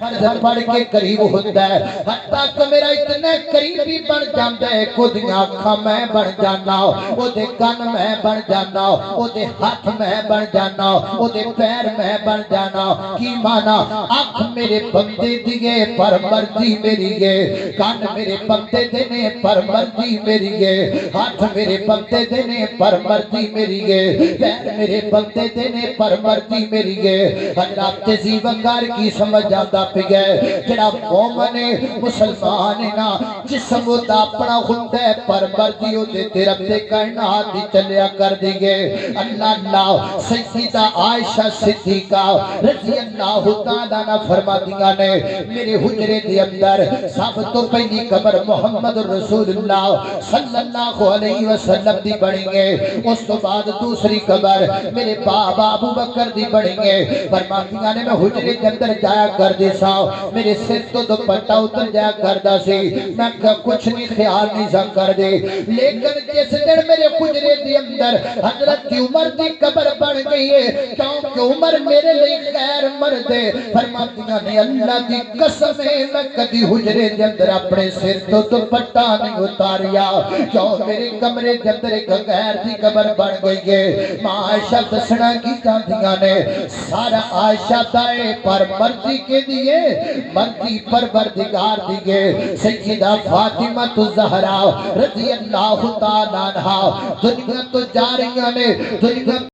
فرض پڑھ کے قریب ہوتا ہے، حتیٰ کہ میرا اتنے قریبی بن جاتا ہے، کدیاں اکھاں میں بن جانا، او دے کن میں بن جانا، او دے ہاتھ میں بن جانا، او دے پیر میں بن جانا۔ کی مانا؟ اکھ میرے بندے دیئے پر مرضی میری ہے، کن میرے بندے دینے پر مرضی میری ہے، ہاتھ میرے بندے دینے پر مرضی میری ہے، پیر میرے بندے دینے پر مرضی میری ہے۔ حضرات تہذیب انگار کی سمجھ جاتا پہ گئے، جڑا مومن مسلمان نا جسم دا اپنا خود ہے پر مرضی ہو دے تیرے رب دے کائنات دی چلیا کر دی گئے۔ اللہ اللہ سیدہ عائشہ صدیقہ رضی اللہ تعالیٰ عنہ فرما دیا نے میرے حجرے دے اندر سب تو پہلی قبر محمد رسول اللہ صلی اللہ علیہ وسلم دی بڑھیں گے، اس تو بعد دوسری قبر میرے بابا ابو بکر دی بڑھیں گے۔ فرما دیا نے میں حجرے دے اندر جایا کر دی سا، میرے سر تو دوپٹہ اتر جایا کردا سی، میں کچھ نہیں خیال نہیں سا کر دے، لیکن جس دن میرے حجرے دے اندر حضرت کی عمر دی قبر بن گئی ہے، کیونکہ عمر میرے لئے خیر مرد ہے۔ فرماتیاں نے اللہ دی قسم ہے میں کدی حجرے دے اندر اپنے سر تو دوپٹہ نہیں اتاریا، کیوں میرے کمرے دے اندر ایک غیر دی قبر بن گئی ہے۔ ماں عائشہ دسنا کی چاہتیاں نے سارا عائشہ دائے پر مرضی کے دیئے مرضی پروردگار دیئے۔ سیدہ فاطمہ الزہرا رضی اللہ تعالیٰ عنہ دنیا تو جا رہی نے، دنیا